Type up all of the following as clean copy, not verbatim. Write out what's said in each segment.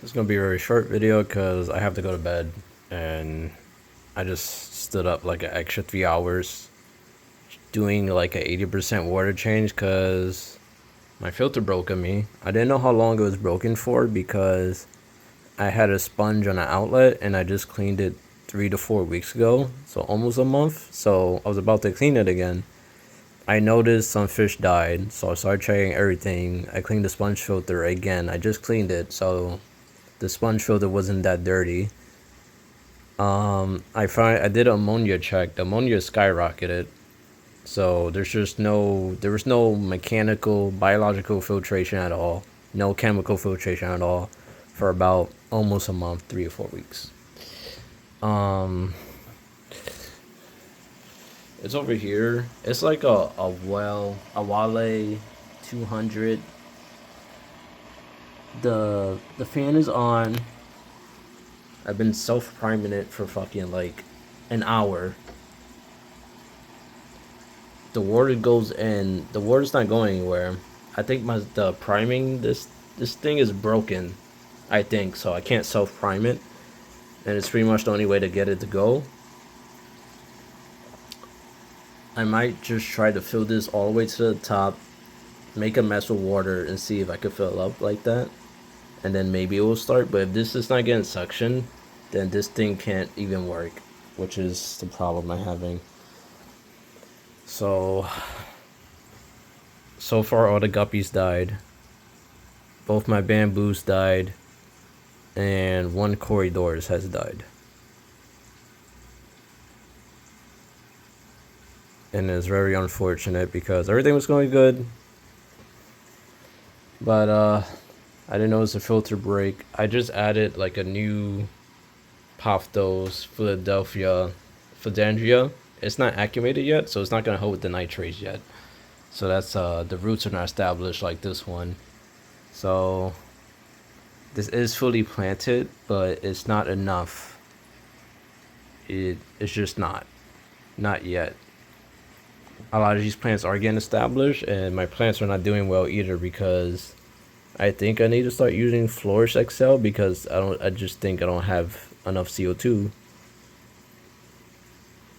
It's gonna be a very short video because I have to go to bed and I just stood up like an extra 3 hours doing like a 80% water change because my filter broke on me. I didn't know how long it was broken for because I had a sponge on an outlet and I just cleaned it 3 to 4 weeks ago, so almost a month. So I was about to clean it again. I noticed some fish died, so I started checking everything. I cleaned the sponge filter again. I just cleaned it, so the sponge filter wasn't that dirty. I did an ammonia check. The ammonia skyrocketed. So there was no mechanical, biological filtration at all. No chemical filtration at all for about almost a month, 3 or 4 weeks. Um, it's over here. It's like a Wale 200. The fan is on. I've been self priming it for fucking like an hour. The water goes in. The water's not going anywhere. I think the priming this thing is broken. I think so. I can't self prime it, and it's pretty much the only way to get it to go. I might just try to fill this all the way to the top, make a mess with water, and see if I can fill it up like that, and then maybe it will start. But if this is not getting suction, then this thing can't even work, which is the problem I'm having. So far all the guppies died. Both my bamboos died, and one corridors has died. And it's very unfortunate because everything was going good. But I didn't notice a filter break. I just added like a new Pophos Philandria. It's not acclimated yet, so it's not gonna hold the nitrates yet. So that's the roots are not established like this one. So this is fully planted, but it's not enough. It's just not yet. A lot of these plants are getting established, and my plants are not doing well either because I think I need to start using Flourish XL because I just think I don't have enough CO2.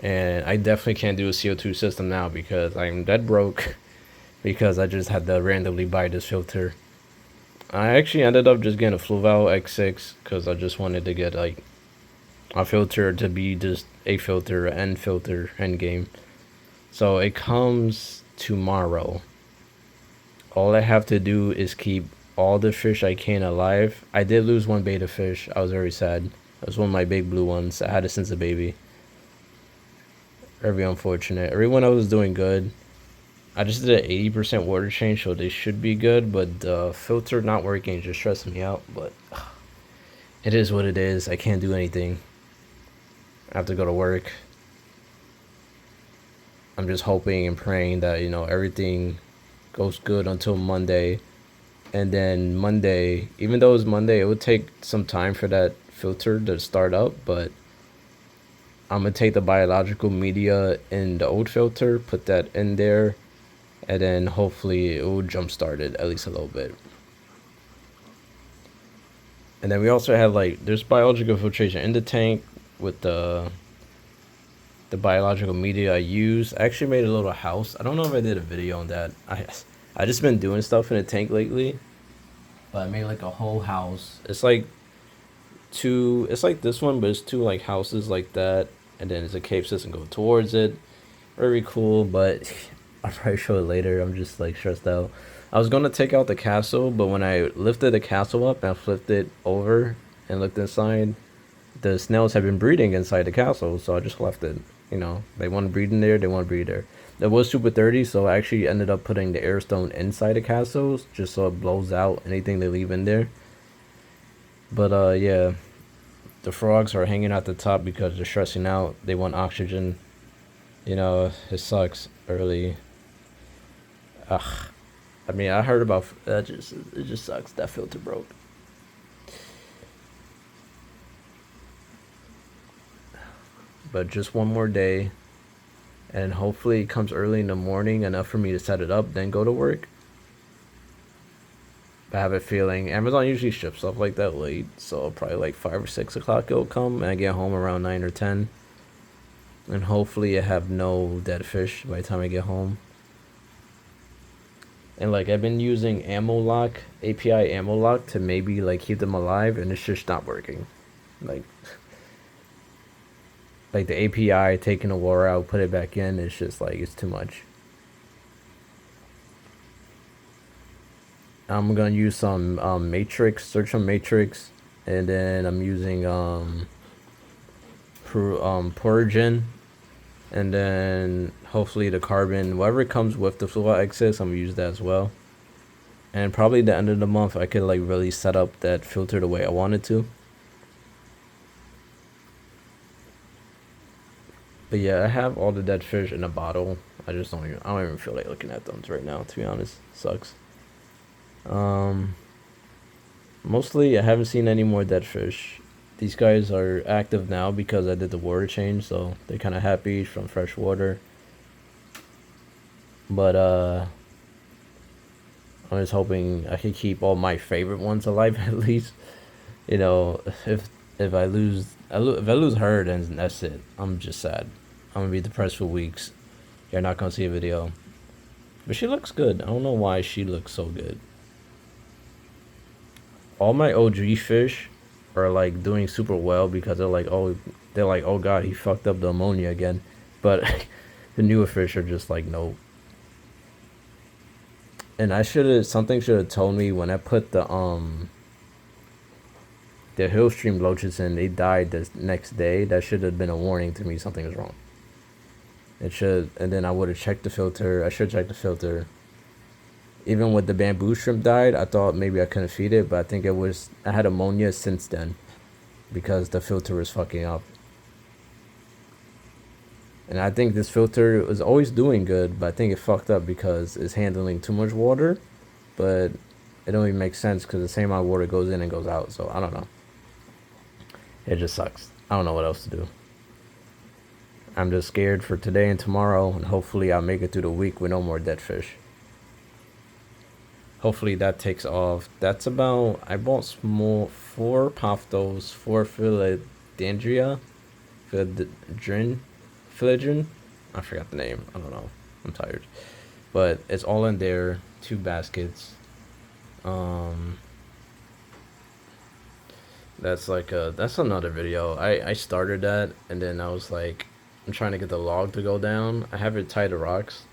And I definitely can't do a CO2 system now because I'm dead broke because I just had to randomly buy this filter. I actually ended up just getting a Fluval X6 because I just wanted to get like a filter to be just a filter, an end filter, end game. So it comes tomorrow. All I have to do is keep all the fish I can alive. I did lose one beta fish. I was very sad. It was one of my big blue ones. I had it since a baby. Very unfortunate. Everyone else was doing good. I just did an 80% water change, so they should be good. But the filter not working just stressing me out. But it is what it is. I can't do anything. I have to go to work. I'm just hoping and praying that, everything goes good until Monday. And then Monday, even though it's Monday, it would take some time for that filter to start up. But I'm going to take the biological media in the old filter, put that in there, and then hopefully it will jumpstart it at least a little bit. And then we also have there's biological filtration in the tank with the biological media I use. I actually made a little house. I don't know if I did a video on that. I just been doing stuff in the tank lately, but I made like a whole house. It's like this one, but it's two like houses like that, and then there's a cave system go towards it. Very cool, but I'll probably show it later. I'm just like stressed out. I was gonna take out the castle, but when I lifted the castle up and I flipped it over and looked inside, the snails have been breeding inside the castle, so I just left it. They want to breed in there, they want to breed there. It was super 30, so I actually ended up putting the air stone inside the castles just so it blows out anything they leave in there. But yeah, the frogs are hanging at the top because they're stressing out. They want oxygen. It sucks early. Ugh. I mean, I heard about that. It just sucks. That filter broke. But just one more day, and hopefully it comes early in the morning enough for me to set it up, then go to work. I have a feeling Amazon usually ships stuff like that late, so probably like 5 or 6 o'clock it'll come, and I get home around 9 or 10, and hopefully I have no dead fish by the time I get home. And like I've been using ammo lock, API ammo lock to maybe like keep them alive, and it's just not working. Like like the API taking the water out, put it back in, it's just like it's too much. I'm gonna use some matrix, search on matrix, and then I'm using Purigen, and then hopefully the carbon, whatever comes with the fluid excess, I'm gonna use that as well. And probably the end of the month, I could like really set up that filter the way I wanted to. But yeah, I have all the dead fish in a bottle. I don't even feel like looking at them right now, to be honest. Sucks. Mostly I haven't seen any more dead fish. These guys are active now because I did the water change, so they're kind of happy from fresh water. But I'm just hoping I can keep all my favorite ones alive at least. You know, if I lose, if I lose her, then that's it. I'm just sad. I'm gonna be depressed for weeks. You're not gonna see a video. But she looks good. I don't know why she looks so good. All my OG fish are like doing super well because they're like, oh god, he fucked up the ammonia again. But the newer fish are just like, nope. And something should have told me when I put the Hillstream loaches in, they died the next day. That should have been a warning to me something was wrong. It should, and then I would have checked the filter. I should check the filter. Even when the bamboo shrimp died, I thought maybe I couldn't feed it, but I think I had ammonia since then because the filter was fucking up. And I think this filter was always doing good, but I think it fucked up because it's handling too much water. But it don't even make sense because the same amount of water goes in and goes out, so I don't know. It just sucks. I don't know what else to do. I'm just scared for today and tomorrow, and hopefully I'll make it through the week with no more dead fish. Hopefully that takes off. That's about, I bought 4 Paftos, 4 Philadelphia, Philadrin. I forgot the name. I don't know. I'm tired. But it's all in there. 2 baskets. That's another video. I started that, and then I was like, I'm trying to get the log to go down. I have it tied to rocks.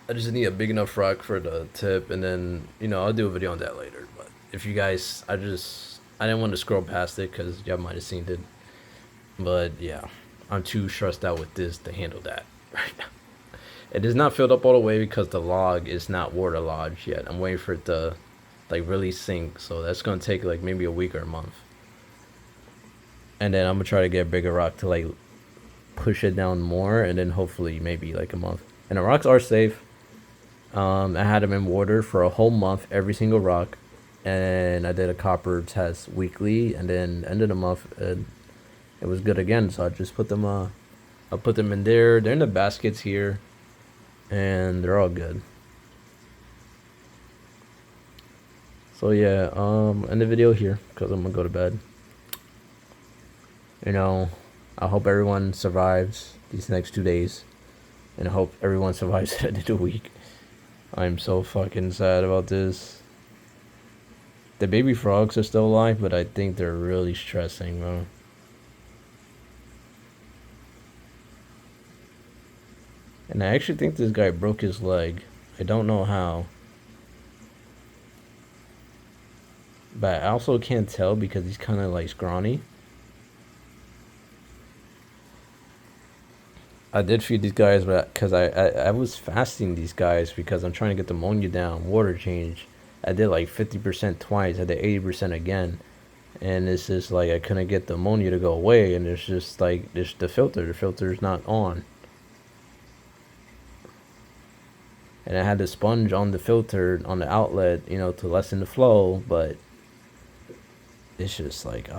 I just need a big enough rock for the tip, and then, I'll do a video on that later. But if you guys, I didn't want to scroll past it because y'all might have seen it. But yeah, I'm too stressed out with this to handle that right now. It is not filled up all the way because the log is not waterlogged yet. I'm waiting for it to like really sink, so that's gonna take like maybe a week or a month. And then I'm gonna try to get a bigger rock to like push it down more, and then hopefully maybe like a month. And the rocks are safe. I had them in water for a whole month, every single rock, and I did a copper test weekly, and then ended the month, and it was good again. So I just put them, I put them in there. They're in the baskets here, and they're all good. So yeah, end the video here because I'm gonna go to bed. I hope everyone survives these next 2 days, and I hope everyone survives the end of the week. I'm so fucking sad about this. The baby frogs are still alive, but I think they're really stressing, bro. And I actually think this guy broke his leg. I don't know how. But I also can't tell because he's kind of like scrawny. I did feed these guys, but because I was fasting these guys because I'm trying to get the ammonia down, water change. I did like 50% twice. I did 80% again, and it's just like I couldn't get the ammonia to go away, and it's just like the filter. The filter's not on, and I had the sponge on the filter on the outlet, to lessen the flow, but it's just like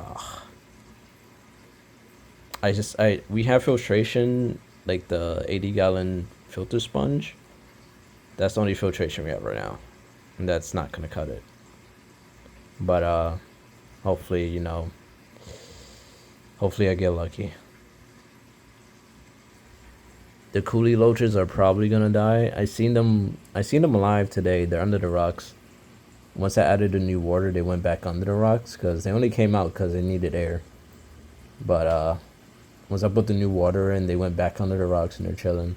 we have filtration. Like the 80-gallon filter sponge, that's the only filtration we have right now, and that's not gonna cut it. But hopefully, you know, hopefully I get lucky. The coolie loaches are probably gonna die. I seen them alive today. They're under the rocks. Once I added the new water, they went back under the rocks because they only came out because they needed air. But once I put the new water in, they went back under the rocks and they're chilling.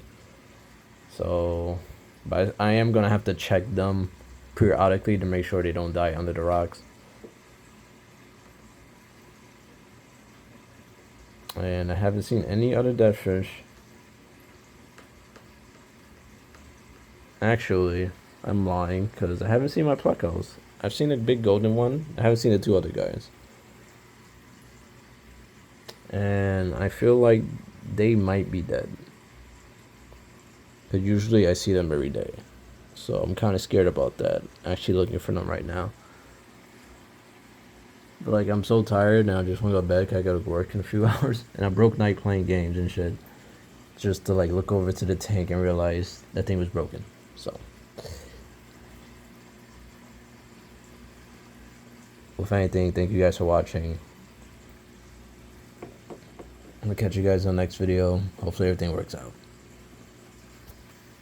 So, but I am gonna have to check them periodically to make sure they don't die under the rocks. And I haven't seen any other dead fish. Actually, I'm lying because I haven't seen my plecos. I've seen a big golden one. I haven't seen the two other guys. And I feel like they might be dead. But usually I see them every day. So I'm kind of scared about that. Actually looking for them right now. But like I'm so tired now, I just want to go to bed. 'Cause I gotta work in a few hours. And I broke night playing games and shit. Just to like look over to the tank and realize that thing was broken. So. If anything, thank you guys for watching. I'm gonna catch you guys on the next video. Hopefully everything works out.